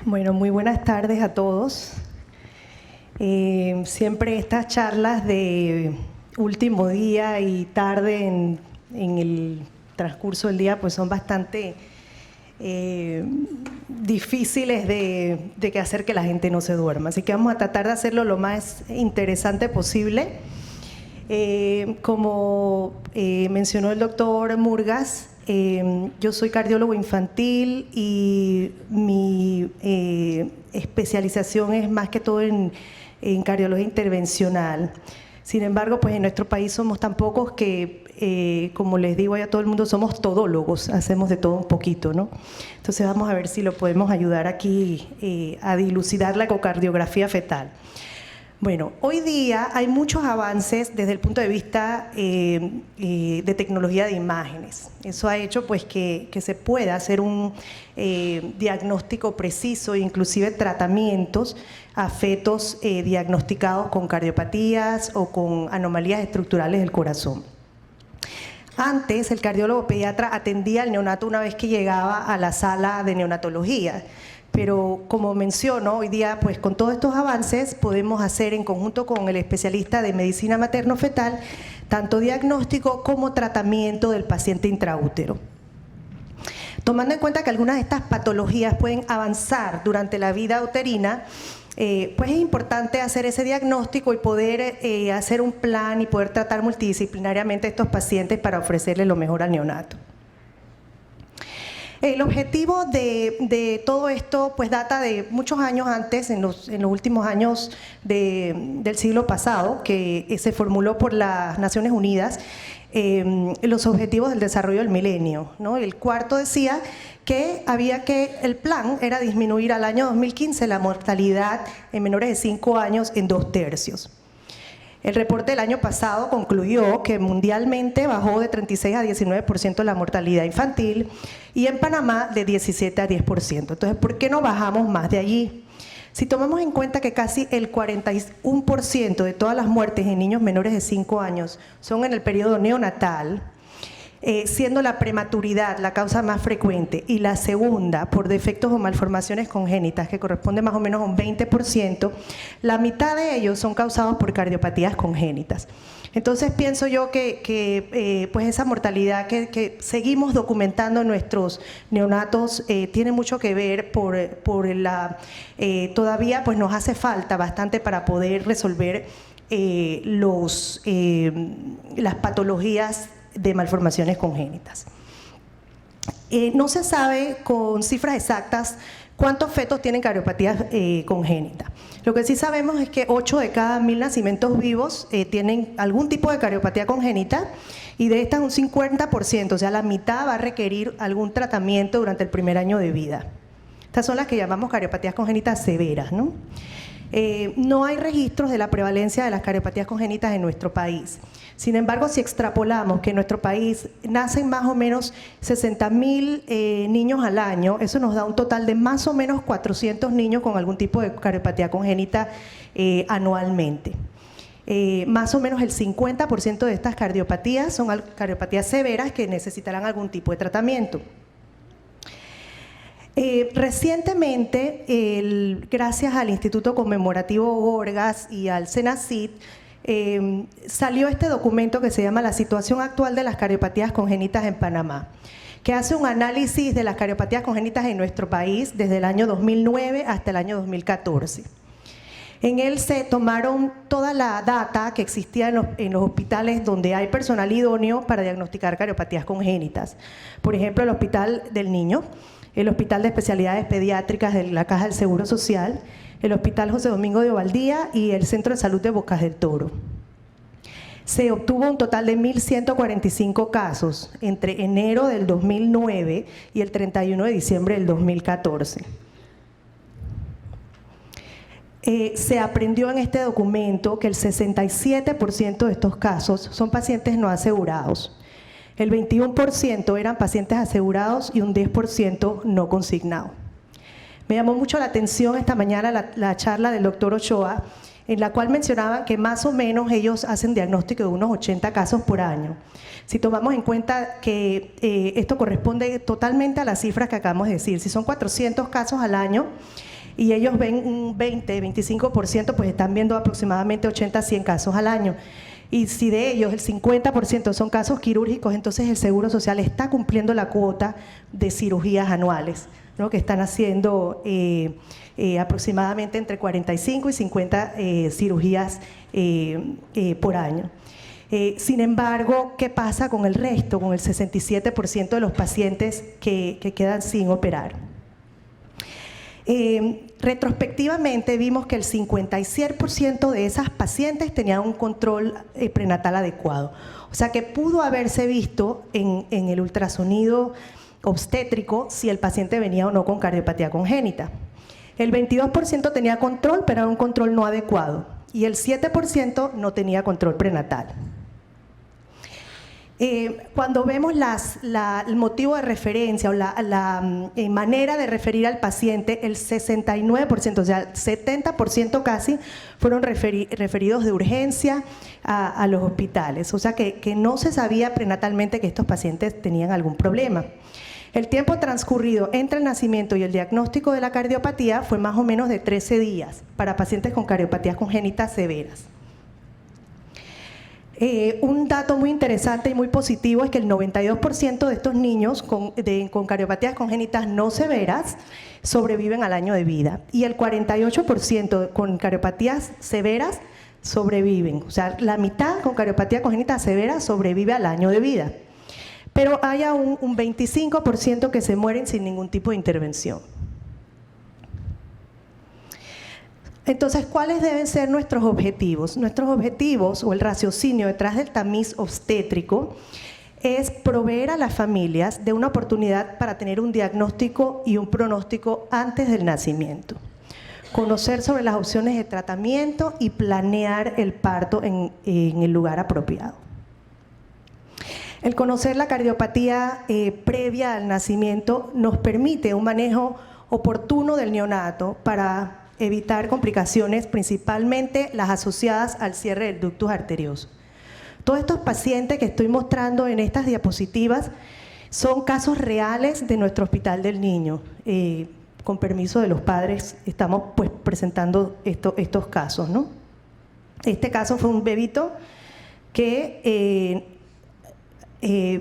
Bueno, muy buenas tardes a todos. Siempre estas charlas de último día y tarde en el transcurso del día pues son bastante difíciles de que hacer que la gente no se duerma. Así que vamos a tratar de hacerlo lo más interesante posible. Como mencionó el doctor Murgas, yo soy cardiólogo infantil y mi especialización es más que todo en cardiología intervencional. Sin embargo, pues en nuestro país somos tan pocos que, como les digo a todo el mundo, somos todólogos, hacemos de todo un poquito, ¿no? Entonces vamos a ver si lo podemos ayudar aquí a dilucidar la ecocardiografía fetal. Bueno, hoy día hay muchos avances desde el punto de vista de tecnología de imágenes. Eso ha hecho pues que se pueda hacer un diagnóstico preciso e inclusive tratamientos a fetos diagnosticados con cardiopatías o con anomalías estructurales del corazón. Antes, el cardiólogo pediatra atendía al neonato una vez que llegaba a la sala de neonatología. Pero como menciono, hoy día pues con todos estos avances podemos hacer en conjunto con el especialista de medicina materno-fetal tanto diagnóstico como tratamiento del paciente intraútero. Tomando en cuenta que algunas de estas patologías pueden avanzar durante la vida uterina, pues es importante hacer ese diagnóstico y poder hacer un plan y poder tratar multidisciplinariamente a estos pacientes para ofrecerles lo mejor al neonato. El objetivo de todo esto pues data de muchos años antes, en los últimos años del siglo pasado, que se formuló por las Naciones Unidas los objetivos del desarrollo del milenio, ¿no? El cuarto decía que el plan era disminuir al año 2015 la mortalidad en menores de 5 años en 2/3. El reporte del año pasado concluyó que mundialmente bajó de 36 a 19% la mortalidad infantil y en Panamá de 17 a 10%. Entonces, ¿por qué no bajamos más de allí? Si tomamos en cuenta que casi el 41% de todas las muertes en niños menores de 5 años son en el periodo neonatal, siendo la prematuridad la causa más frecuente y la segunda por defectos o malformaciones congénitas, que corresponde más o menos a un 20%, la mitad de ellos son causados por cardiopatías congénitas. Entonces pienso yo que pues esa mortalidad que seguimos documentando en nuestros neonatos tiene mucho que ver por la… todavía pues nos hace falta bastante para poder resolver las patologías de malformaciones congénitas. No se sabe con cifras exactas cuántos fetos tienen cardiopatías congénitas. Lo que sí sabemos es que 8 de cada 1000 nacimientos vivos tienen algún tipo de cardiopatía congénita y de estas un 50%, o sea, la mitad va a requerir algún tratamiento durante el primer año de vida. Estas son las que llamamos cardiopatías congénitas severas, ¿no? No hay registros de la prevalencia de las cardiopatías congénitas en nuestro país. Sin embargo, si extrapolamos que en nuestro país nacen más o menos 60.000 niños al año, eso nos da un total de más o menos 400 niños con algún tipo de cardiopatía congénita anualmente. Más o menos el 50% de estas cardiopatías son cardiopatías severas que necesitarán algún tipo de tratamiento. Recientemente, gracias al Instituto Conmemorativo Gorgas y al CENACIT, salió este documento que se llama La situación actual de las cardiopatías congénitas en Panamá, que hace un análisis de las cardiopatías congénitas en nuestro país desde el año 2009 hasta el año 2014. En él se tomaron toda la data que existía en los hospitales donde hay personal idóneo para diagnosticar cardiopatías congénitas. Por ejemplo, el Hospital del Niño, el Hospital de Especialidades Pediátricas de la Caja del Seguro Social, el Hospital José Domingo de Ovaldía y el Centro de Salud de Bocas del Toro. Se obtuvo un total de 1.145 casos entre enero del 2009 y el 31 de diciembre del 2014. Se aprendió en este documento que el 67% de estos casos son pacientes no asegurados. El 21% eran pacientes asegurados y un 10% no consignado. Me llamó mucho la atención esta mañana la charla del doctor Ochoa, en la cual mencionaban que más o menos ellos hacen diagnóstico de unos 80 casos por año. Si tomamos en cuenta que esto corresponde totalmente a las cifras que acabamos de decir, si son 400 casos al año, y ellos ven un 20-25%, pues están viendo aproximadamente 80-100 casos al año. Y si de ellos el 50% son casos quirúrgicos, entonces el Seguro Social está cumpliendo la cuota de cirugías anuales, ¿no? Que están haciendo aproximadamente entre 45 y 50 cirugías por año. Sin embargo, ¿qué pasa con el resto, con el 67% de los pacientes que quedan sin operar? Retrospectivamente vimos que el 56% de esas pacientes tenían un control prenatal adecuado. O sea que pudo haberse visto en el ultrasonido obstétrico si el paciente venía o no con cardiopatía congénita. El 22% tenía control, pero era un control no adecuado. Y el 7% no tenía control prenatal. Cuando vemos el motivo de referencia o la manera de referir al paciente, el 69%, o sea, el 70% casi, fueron referidos de urgencia a los hospitales. O sea, que no se sabía prenatalmente que estos pacientes tenían algún problema. El tiempo transcurrido entre el nacimiento y el diagnóstico de la cardiopatía fue más o menos de 13 días para pacientes con cardiopatías congénitas severas. Un dato muy interesante y muy positivo es que el 92% de estos niños con cardiopatías congénitas no severas sobreviven al año de vida y el 48% con cardiopatías severas sobreviven. O sea, la mitad con cardiopatía congénita severa sobrevive al año de vida. Pero hay aún un 25% que se mueren sin ningún tipo de intervención. Entonces, ¿cuáles deben ser nuestros objetivos? Nuestros objetivos o el raciocinio detrás del tamiz obstétrico es proveer a las familias de una oportunidad para tener un diagnóstico y un pronóstico antes del nacimiento. Conocer sobre las opciones de tratamiento y planear el parto en el lugar apropiado. El conocer la cardiopatía previa al nacimiento nos permite un manejo oportuno del neonato para evitar complicaciones, principalmente las asociadas al cierre del ductus arterioso. Todos estos pacientes que estoy mostrando en estas diapositivas son casos reales de nuestro Hospital del Niño. Con permiso de los padres, estamos pues presentando estos casos, ¿no? Este caso fue un bebito que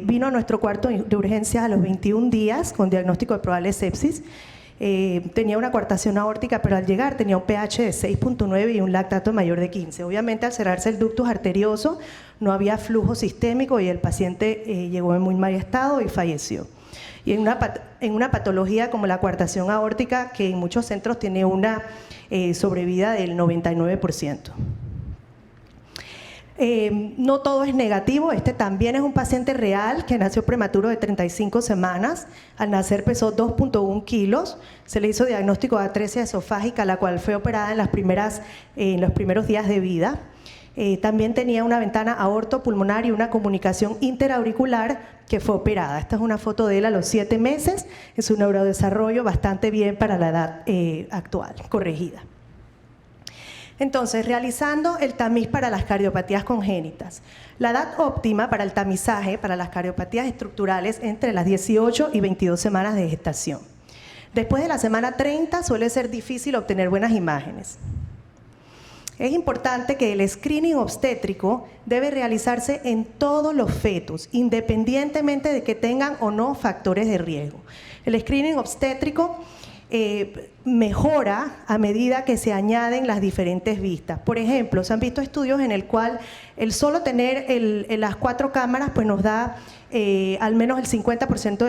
vino a nuestro cuarto de urgencia a los 21 días con diagnóstico de probable sepsis. Tenía una coartación aórtica, pero al llegar tenía un pH de 6.9 y un lactato mayor de 15. Obviamente, al cerrarse el ductus arterioso, no había flujo sistémico y el paciente llegó en muy mal estado y falleció. Y en una patología como la coartación aórtica, que en muchos centros tiene una sobrevida del 99%. No todo es negativo, este también es un paciente real que nació prematuro de 35 semanas, al nacer pesó 2.1 kilos, se le hizo diagnóstico de atresia esofágica, la cual fue operada en los primeros días de vida. También tenía una ventana aortopulmonar y una comunicación interauricular que fue operada. Esta es una foto de él a los 7 meses, es un neurodesarrollo bastante bien para la edad actual, corregida. Entonces, realizando el tamiz para las cardiopatías congénitas. La edad óptima para el tamizaje para las cardiopatías estructurales entre las 18 y 22 semanas de gestación. Después de la semana 30 suele ser difícil obtener buenas imágenes. Es importante que el screening obstétrico debe realizarse en todos los fetos, independientemente de que tengan o no factores de riesgo. El screening obstétrico mejora a medida que se añaden las diferentes vistas. Por ejemplo, se han visto estudios en el cual el solo tener las 4 cámaras pues nos da al menos el 50%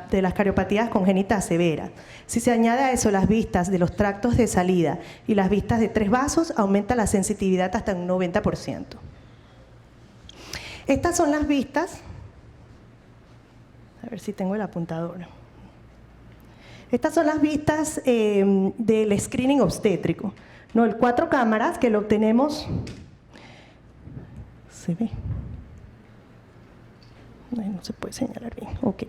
de las cardiopatías congénitas severas. Si se añade a eso las vistas de los tractos de salida y las vistas de 3 vasos, aumenta la sensitividad hasta un 90%. Estas son las vistas. A ver si tengo el apuntador. Estas son las vistas del screening obstétrico. No, el 4 cámaras que lo obtenemos. ¿Se ve? No se puede señalar bien. Ok.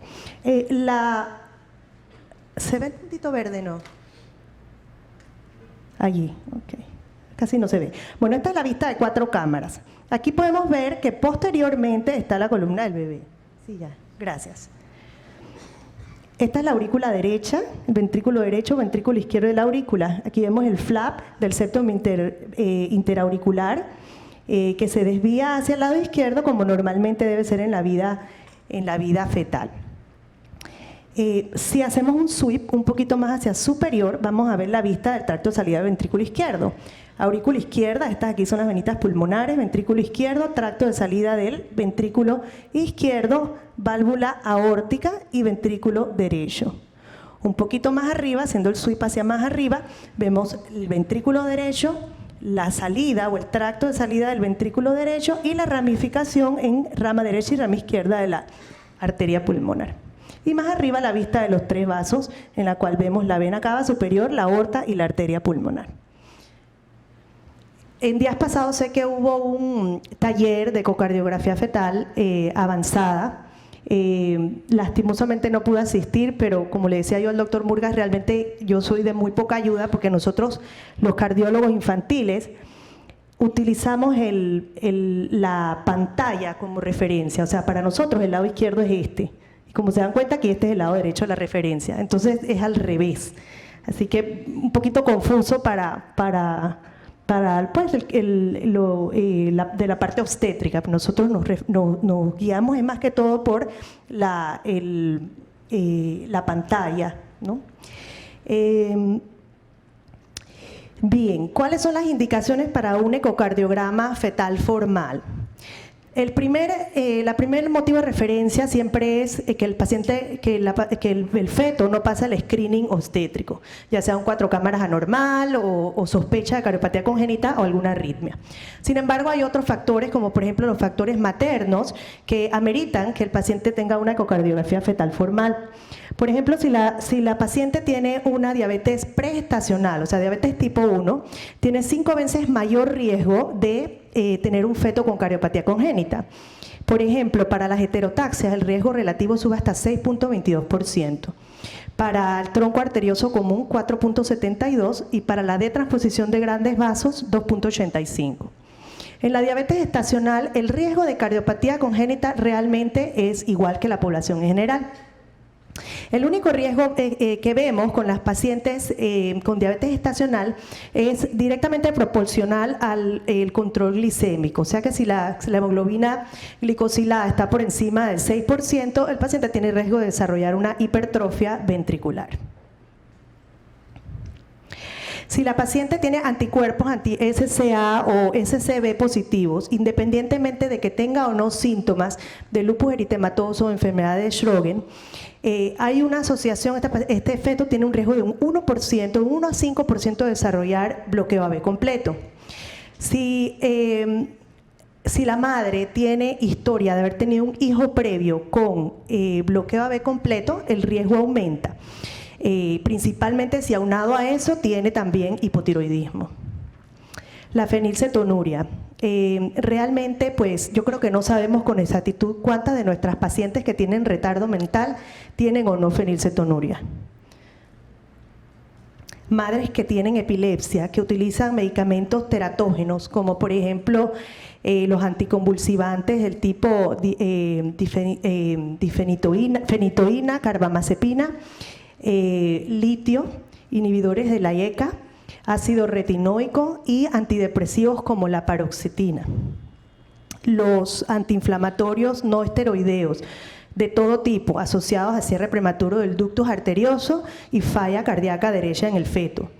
¿Se ve el puntito verde? No. Allí. Ok. Casi no se ve. Bueno, esta es la vista de 4 cámaras. Aquí podemos ver que posteriormente está la columna del bebé. Sí, ya. Gracias. Esta es la aurícula derecha, el ventrículo derecho, ventrículo izquierdo de la aurícula. Aquí vemos el flap del septum interauricular que se desvía hacia el lado izquierdo como normalmente debe ser en la vida fetal. Si hacemos un sweep un poquito más hacia superior, vamos a ver la vista del tracto de salida del ventrículo izquierdo. Aurícula izquierda, estas aquí son las venitas pulmonares, ventrículo izquierdo, tracto de salida del ventrículo izquierdo, válvula aórtica y ventrículo derecho. Un poquito más arriba, haciendo el sweep hacia más arriba, vemos el ventrículo derecho, la salida o el tracto de salida del ventrículo derecho y la ramificación en rama derecha y rama izquierda de la arteria pulmonar. Y más arriba la vista de los 3 vasos, en la cual vemos la vena cava superior, la aorta y la arteria pulmonar. En días pasados sé que hubo un taller de ecocardiografía fetal avanzada. Lastimosamente no pude asistir, pero como le decía yo al doctor Murgas, realmente yo soy de muy poca ayuda porque nosotros, los cardiólogos infantiles, utilizamos la pantalla como referencia. O sea, para nosotros el lado izquierdo es este. Y como se dan cuenta, aquí este es el lado derecho de la referencia. Entonces es al revés. Así que un poquito confuso para pues, de la parte obstétrica. Nosotros nos guiamos más que todo por la pantalla, ¿no? Bien, ¿cuáles son las indicaciones para un ecocardiograma fetal formal? El primer motivo de referencia siempre es que el paciente, que el feto no pasa el screening obstétrico, ya sea un 4 cámaras anormal o sospecha de cardiopatía congénita o alguna arritmia. Sin embargo, hay otros factores, como por ejemplo los factores maternos, que ameritan que el paciente tenga una ecocardiografía fetal formal. Por ejemplo, si la paciente tiene una diabetes preestacional, o sea, diabetes tipo 1, tiene 5 veces mayor riesgo de tener un feto con cardiopatía congénita. Por ejemplo, para las heterotaxias el riesgo relativo sube hasta 6.22%. Para el tronco arterioso común 4.72% y para la detransposición de grandes vasos 2.85%. En la diabetes estacional el riesgo de cardiopatía congénita realmente es igual que la población en general. El único riesgo que vemos con las pacientes con diabetes estacional es directamente proporcional al control glicémico, o sea que si la hemoglobina glicosilada está por encima del 6%, el paciente tiene riesgo de desarrollar una hipertrofia ventricular. Si la paciente tiene anticuerpos anti-SCA o SCB positivos, independientemente de que tenga o no síntomas de lupus eritematoso o enfermedad de Sjögren, hay una asociación, este feto tiene un riesgo de un 1%, un 1 a 5% de desarrollar bloqueo AB completo. Si la madre tiene historia de haber tenido un hijo previo con bloqueo AB completo, el riesgo aumenta. Principalmente si aunado a eso tiene también hipotiroidismo. La fenilcetonuria. Realmente, pues yo creo que no sabemos con exactitud cuántas de nuestras pacientes que tienen retardo mental tienen o no fenilcetonuria. Madres que tienen epilepsia, que utilizan medicamentos teratógenos, como por ejemplo los anticonvulsivantes del tipo fenitoína, carbamazepina, litio, inhibidores de la ECA, ácido retinoico y antidepresivos como la paroxetina. Los antiinflamatorios no esteroideos de todo tipo asociados a cierre prematuro del ductus arterioso y falla cardíaca derecha en el feto.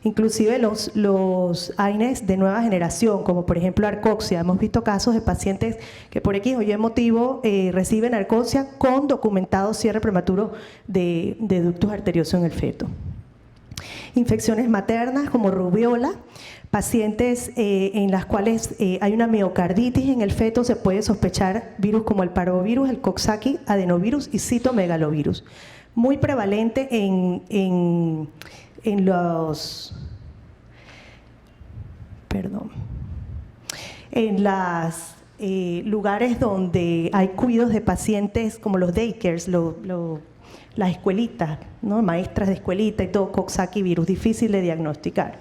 Inclusive los AINES de nueva generación, como por ejemplo arcoxia. Hemos visto casos de pacientes que por X o Y motivo reciben arcoxia con documentado cierre prematuro de ductus arterioso en el feto. Infecciones maternas como rubiola, pacientes en las cuales hay una miocarditis en el feto, se puede sospechar virus como el parvovirus, el Coxsackie, adenovirus y citomegalovirus. Muy prevalente en los lugares donde hay cuidados de pacientes como los daycares, las escuelitas, ¿no? Maestras de escuelita y todo, Coxsackie virus, difícil de diagnosticar.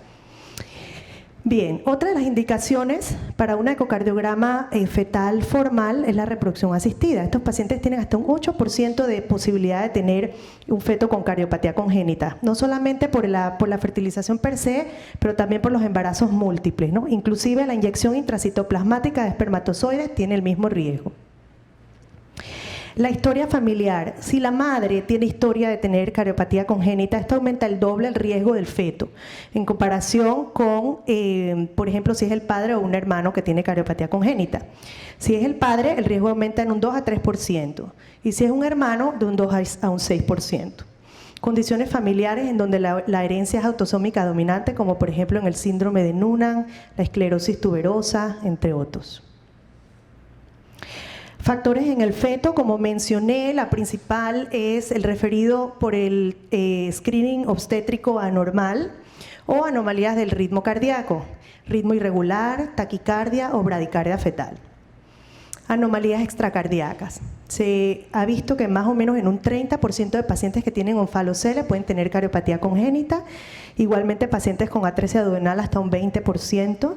Bien, otra de las indicaciones para un ecocardiograma fetal formal es la reproducción asistida. Estos pacientes tienen hasta un 8% de posibilidad de tener un feto con cardiopatía congénita, no solamente por la fertilización per se, pero también por los embarazos múltiples, ¿no? Inclusive la inyección intracitoplasmática de espermatozoides tiene el mismo riesgo. La historia familiar. Si la madre tiene historia de tener cardiopatía congénita, esto aumenta el doble el riesgo del feto en comparación con, por ejemplo, si es el padre o un hermano que tiene cardiopatía congénita. Si es el padre, el riesgo aumenta en un 2 a 3%. Y si es un hermano, de un 2 a un 6%. Condiciones familiares en donde la herencia es autosómica dominante, como por ejemplo en el síndrome de Noonan, la esclerosis tuberosa, entre otros. Factores en el feto, como mencioné, la principal es el referido por el screening obstétrico anormal o anomalías del ritmo cardíaco, ritmo irregular, taquicardia o bradicardia fetal. Anomalías extracardíacas. Se ha visto que más o menos en un 30% de pacientes que tienen onfalocele pueden tener cardiopatía congénita, igualmente pacientes con atresia duodenal hasta un 20%,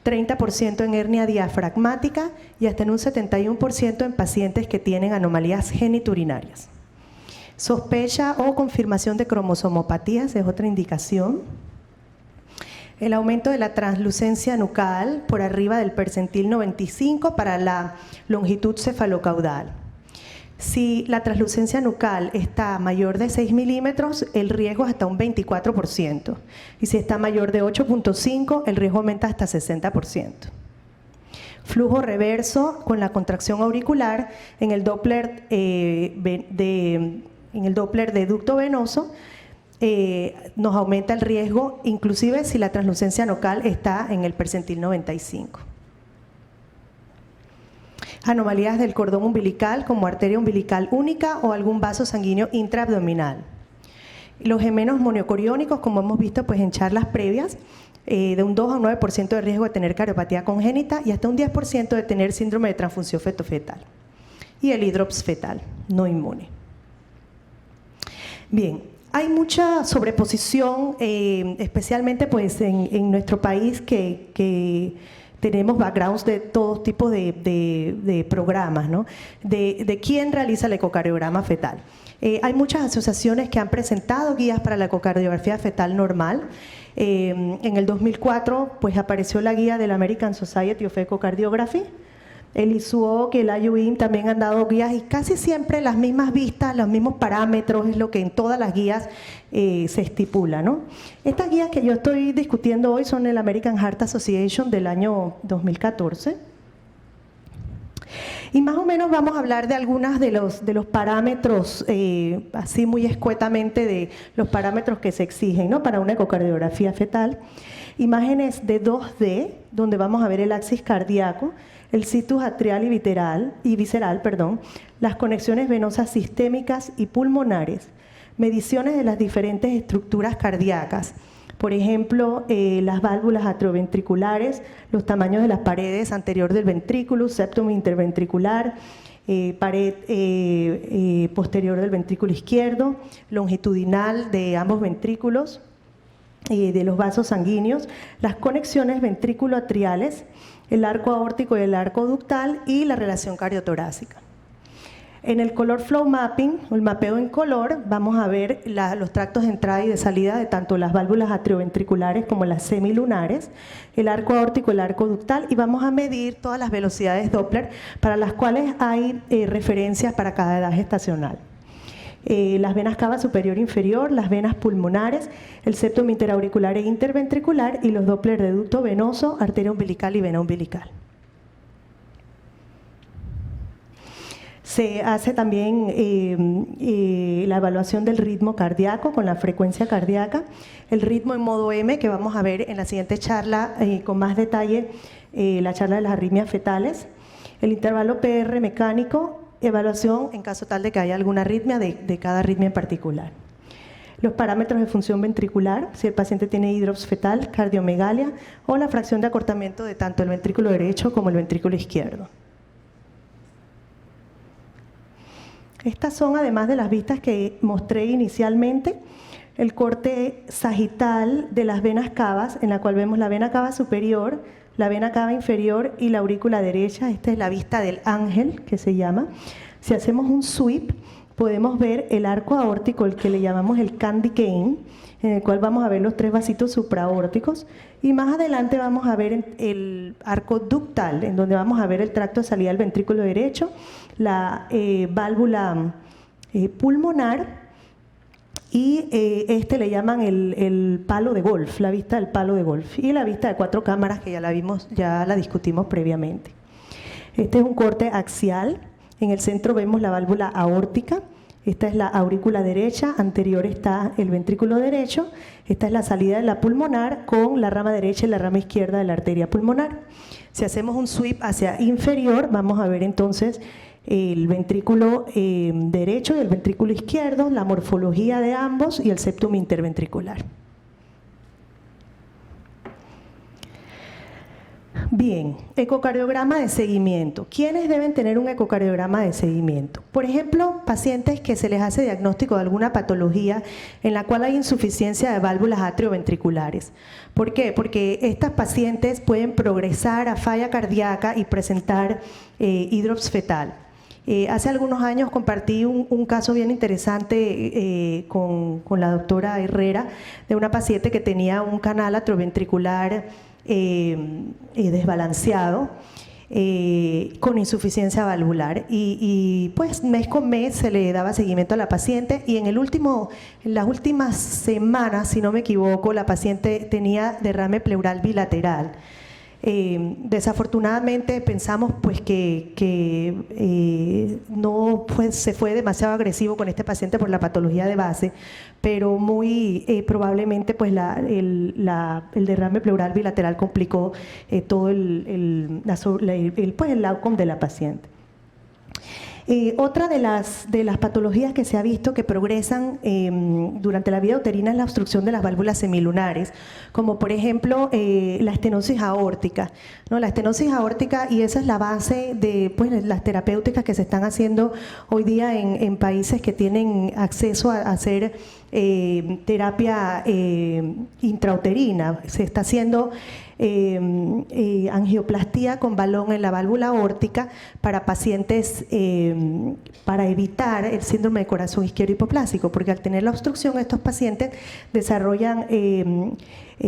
30% en hernia diafragmática y hasta en un 71% en pacientes que tienen anomalías geniturinarias. Sospecha o confirmación de cromosomopatías es otra indicación. El aumento de la translucencia nucal por arriba del percentil 95 para la longitud cefalocaudal. Si la translucencia nucal está mayor de 6 milímetros, el riesgo es hasta un 24%. Y si está mayor de 8.5, el riesgo aumenta hasta 60%. Flujo reverso con la contracción auricular en el Doppler, de ducto venoso nos aumenta el riesgo, inclusive si la translucencia nucal está en el percentil 95. Anomalías del cordón umbilical como arteria umbilical única o algún vaso sanguíneo intraabdominal. Los gemelos monochoriónicos, como hemos visto pues, en charlas previas, de un 2 a un 9% de riesgo de tener cardiopatía congénita y hasta un 10% de tener síndrome de transfusión fetofetal. Y el hidrops fetal, no inmune. Bien, hay mucha sobreposición, especialmente pues, en nuestro país que tenemos backgrounds de todo tipo de programas, ¿no? De quién realiza el ecocardiograma fetal. Hay muchas asociaciones que han presentado guías para la ecocardiografía fetal normal. En el 2004 pues, apareció la guía de la American Society of Echocardiography. El ISUOC, el IUIM también han dado guías y casi siempre las mismas vistas, los mismos parámetros, es lo que en todas las guías se estipula, ¿no? Estas guías que yo estoy discutiendo hoy son el American Heart Association del año 2014. Y más o menos vamos a hablar de algunos de los parámetros, así muy escuetamente, de los parámetros que se exigen, ¿no? Para una ecocardiografía fetal. Imágenes de 2D, donde vamos a ver el axis cardíaco, el situs atrial y visceral, las conexiones venosas sistémicas y pulmonares, mediciones de las diferentes estructuras cardíacas, por ejemplo, las válvulas atrioventriculares, los tamaños de las paredes anterior del ventrículo, septum interventricular, pared posterior del ventrículo izquierdo, longitudinal de ambos ventrículos, de los vasos sanguíneos, las conexiones ventrículo-atriales, el arco aórtico y el arco ductal y la relación cardiotorácica. En el color flow mapping, o el mapeo en color, vamos a ver los tractos de entrada y de salida de tanto las válvulas atrioventriculares como las semilunares, el arco aórtico y el arco ductal, y vamos a medir todas las velocidades Doppler para las cuales hay referencias para cada edad gestacional. Las venas cava superior e inferior, las venas pulmonares, el septum interauricular e interventricular y los Doppler de ducto venoso, arteria umbilical y vena umbilical. Se hace también la evaluación del ritmo cardíaco con la frecuencia cardíaca, el ritmo en modo M, que vamos a ver en la siguiente charla con más detalle, la charla de las arritmias fetales, el intervalo PR mecánico, evaluación en caso tal de que haya alguna arritmia de cada arritmia en particular. Los parámetros de función ventricular, si el paciente tiene hidrops fetal, cardiomegalia o la fracción de acortamiento de tanto el ventrículo derecho como el ventrículo izquierdo. Estas son, además de las vistas que mostré inicialmente, el corte sagital de las venas cavas, en la cual vemos la vena cava superior, la vena cava inferior y la aurícula derecha. Esta es la vista del ángel, que se llama. Si hacemos un sweep, podemos ver el arco aórtico, el que le llamamos el candy cane, en el cual vamos a ver los 3 vasitos supraórticos, y más adelante vamos a ver el arco ductal, en donde vamos a ver el tracto de salida del ventrículo derecho, la válvula pulmonar, y este le llaman el palo de golf, la vista del palo de golf, y la vista de 4 cámaras, que ya la vimos, ya la discutimos previamente. Este es un corte axial. En el centro vemos la válvula aórtica. Esta es la aurícula derecha, anterior está el ventrículo derecho. Esta es la salida de la pulmonar con la rama derecha y la rama izquierda de la arteria pulmonar. Si hacemos un sweep hacia inferior, vamos a ver entonces el ventrículo derecho y el ventrículo izquierdo, la morfología de ambos y el septum interventricular. Bien, ecocardiograma de seguimiento. ¿Quiénes deben tener un ecocardiograma de seguimiento? Por ejemplo, pacientes que se les hace diagnóstico de alguna patología en la cual hay insuficiencia de válvulas atrioventriculares. ¿Por qué? Porque estas pacientes pueden progresar a falla cardíaca y presentar hidrops fetal. Hace algunos años compartí un caso bien interesante con la doctora Herrera de una paciente que tenía un canal atrioventricular desbalanceado con insuficiencia valvular y pues mes con mes se le daba seguimiento a la paciente y en las últimas semanas, si no me equivoco, la paciente tenía derrame pleural bilateral. Desafortunadamente pensamos pues que no pues, se fue demasiado agresivo con este paciente por la patología de base, pero muy probablemente pues el derrame pleural bilateral complicó todo el outcome de la paciente. Otra de las patologías que se ha visto que progresan durante la vida uterina es la obstrucción de las válvulas semilunares, como por ejemplo la estenosis aórtica, ¿no? La estenosis aórtica, y esa es la base de pues, las terapéuticas que se están haciendo hoy día en países que tienen acceso a hacer terapia intrauterina. Se está haciendo angioplastía con balón en la válvula aórtica para pacientes para evitar el síndrome de corazón izquierdo hipoplásico, porque al tener la obstrucción estos pacientes desarrollan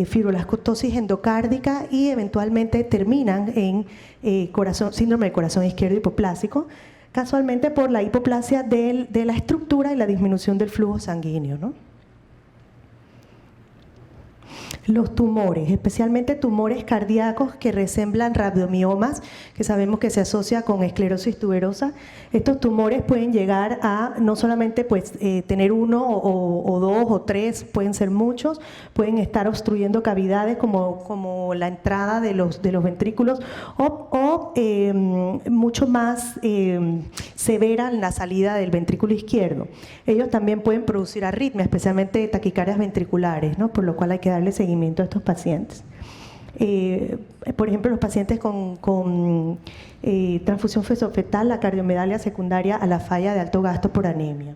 fibrolascotosis endocárdica y eventualmente terminan en síndrome de corazón izquierdo hipoplásico, casualmente por la hipoplasia de la estructura y la disminución del flujo sanguíneo, ¿no? Los tumores, especialmente tumores cardíacos que resemblan rhabdomiomas, que sabemos que se asocia con esclerosis tuberosa. Estos tumores pueden llegar a no solamente pues, tener 1 o 2 o 3, pueden ser muchos, pueden estar obstruyendo cavidades como la entrada de los ventrículos o mucho más severa en la salida del ventrículo izquierdo. Ellos también pueden producir arritmia, especialmente taquicardias ventriculares, ¿no? Por lo cual hay que darle seguimiento a estos pacientes. Por ejemplo, los pacientes con transfusión fosfetal, la cardiomegalia secundaria a la falla de alto gasto por anemia.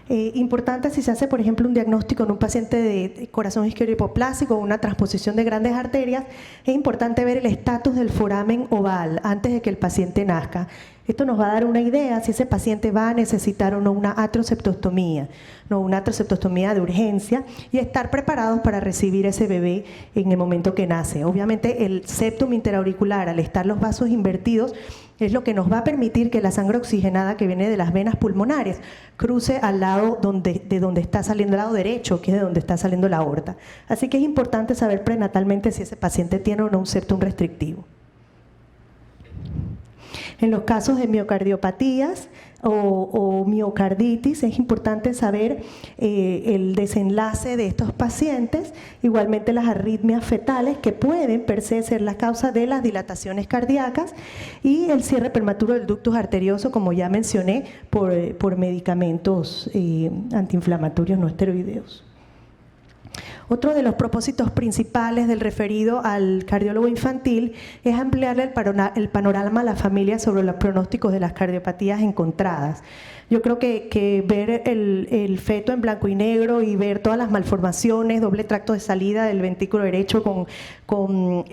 Importante si se hace, por ejemplo, un diagnóstico en un paciente de corazón izquierdo hipoplásico o una transposición de grandes arterias, es importante ver el estatus del foramen oval antes de que el paciente nazca. Esto nos va a dar una idea si ese paciente va a necesitar o no una atroseptostomía, de urgencia, y estar preparados para recibir ese bebé en el momento que nace. Obviamente el septum interauricular, al estar los vasos invertidos, es lo que nos va a permitir que la sangre oxigenada que viene de las venas pulmonares cruce al lado de donde está saliendo el lado derecho, que es de donde está saliendo la aorta. Así que es importante saber prenatalmente si ese paciente tiene o no un septum restrictivo. En los casos de miocardiopatías o miocarditis es importante saber el desenlace de estos pacientes, igualmente las arritmias fetales que pueden per se ser la causa de las dilataciones cardíacas y el cierre prematuro del ductus arterioso, como ya mencioné, por medicamentos antiinflamatorios no esteroideos. Otro de los propósitos principales del referido al cardiólogo infantil es ampliarle el panorama a la familia sobre los pronósticos de las cardiopatías encontradas. Yo creo que ver el feto en blanco y negro y ver todas las malformaciones, doble tracto de salida del ventrículo derecho con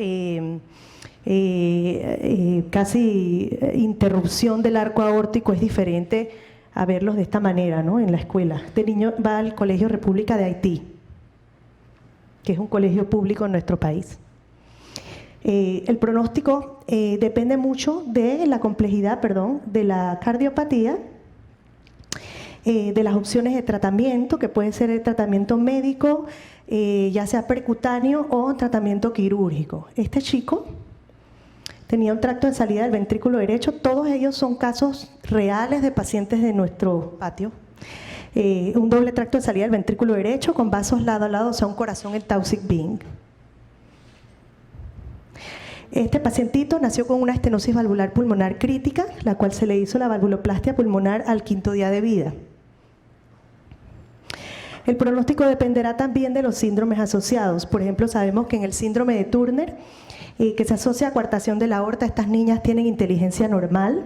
casi interrupción del arco aórtico es diferente a verlos de esta manera, ¿no? En la escuela. Este niño va al Colegio República de Haití, que es un colegio público en nuestro país. El pronóstico depende mucho de la complejidad, de la cardiopatía, de las opciones de tratamiento, que puede ser el tratamiento médico, ya sea percutáneo o tratamiento quirúrgico. Este chico tenía un tracto de salida del ventrículo derecho. Todos ellos son casos reales de pacientes de nuestro patio. Un doble tracto de salida del ventrículo derecho con vasos lado a lado, o sea, un corazón en Taussig-Bing. Este pacientito nació con una estenosis valvular pulmonar crítica, la cual se le hizo la valvuloplastia pulmonar al 5º día de vida. El pronóstico dependerá también de los síndromes asociados. Por ejemplo, sabemos que en el síndrome de Turner, que se asocia a coartación de la aorta, estas niñas tienen inteligencia normal.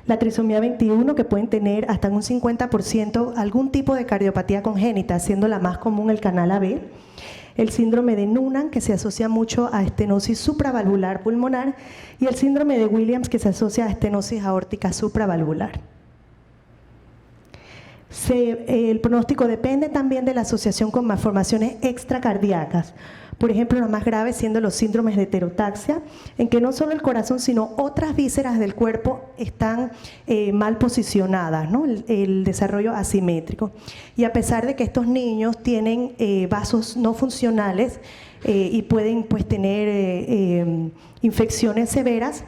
La trisomía 21, que pueden tener hasta un 50% algún tipo de cardiopatía congénita, siendo la más común el canal AB. El síndrome de Noonan, que se asocia mucho a estenosis supravalvular pulmonar, y el síndrome de Williams, que se asocia a estenosis aórtica supravalvular. El pronóstico depende también de la asociación con malformaciones extracardíacas. Por ejemplo, los más graves siendo los síndromes de heterotaxia, en que no solo el corazón, sino otras vísceras del cuerpo están mal posicionadas, ¿no? El desarrollo asimétrico. Y a pesar de que estos niños tienen vasos no funcionales y pueden pues, tener infecciones severas,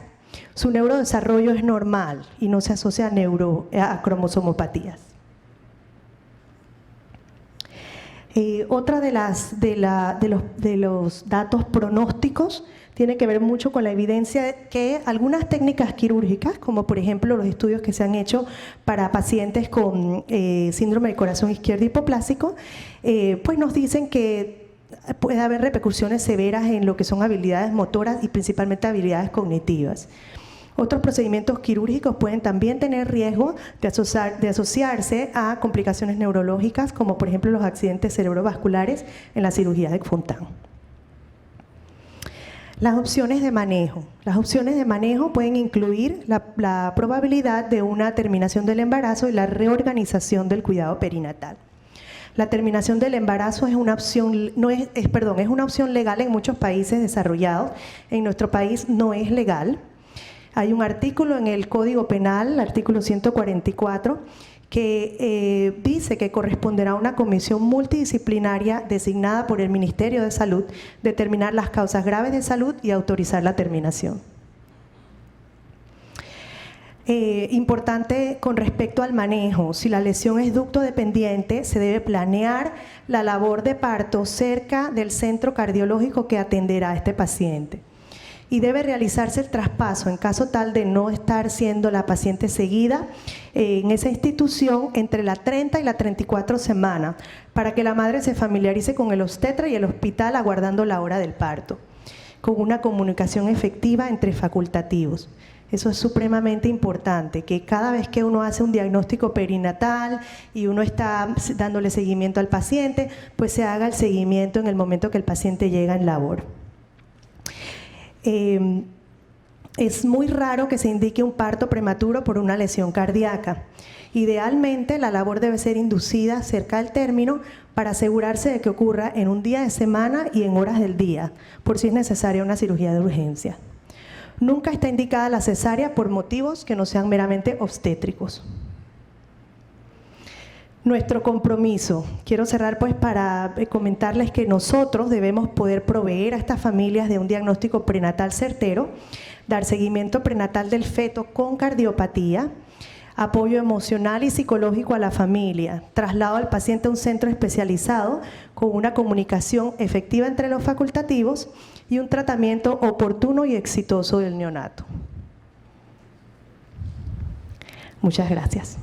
su neurodesarrollo es normal y no se asocia a cromosomopatías. Otra de los datos pronósticos tiene que ver mucho con la evidencia de que algunas técnicas quirúrgicas, como por ejemplo los estudios que se han hecho para pacientes con síndrome del corazón izquierdo hipoplásico, pues nos dicen que puede haber repercusiones severas en lo que son habilidades motoras y principalmente habilidades cognitivas. Otros procedimientos quirúrgicos pueden también tener riesgo de asociarse a complicaciones neurológicas, como por ejemplo los accidentes cerebrovasculares en la cirugía de Fontán. Las opciones de manejo. Las opciones de manejo pueden incluir la probabilidad de una terminación del embarazo y la reorganización del cuidado perinatal. La terminación del embarazo es una opción, es una opción legal en muchos países desarrollados. En nuestro país no es legal. Hay un artículo en el Código Penal, el artículo 144, que dice que corresponderá a una comisión multidisciplinaria designada por el Ministerio de Salud determinar las causas graves de salud y autorizar la terminación. Importante con respecto al manejo, si la lesión es ducto dependiente, se debe planear la labor de parto cerca del centro cardiológico que atenderá a este paciente. Y debe realizarse el traspaso en caso tal de no estar siendo la paciente seguida en esa institución entre la 30 y la 34 semana, para que la madre se familiarice con el obstetra y el hospital aguardando la hora del parto, con una comunicación efectiva entre facultativos. Eso es supremamente importante, que cada vez que uno hace un diagnóstico perinatal y uno está dándole seguimiento al paciente, pues se haga el seguimiento en el momento que el paciente llega en labor. Es muy raro que se indique un parto prematuro por una lesión cardíaca. Idealmente, la labor debe ser inducida cerca del término para asegurarse de que ocurra en un día de semana y en horas del día, por si es necesaria una cirugía de urgencia. Nunca está indicada la cesárea por motivos que no sean meramente obstétricos. Nuestro compromiso. Quiero cerrar pues para comentarles que nosotros debemos poder proveer a estas familias de un diagnóstico prenatal certero, dar seguimiento prenatal del feto con cardiopatía, apoyo emocional y psicológico a la familia, traslado al paciente a un centro especializado con una comunicación efectiva entre los facultativos y un tratamiento oportuno y exitoso del neonato. Muchas gracias.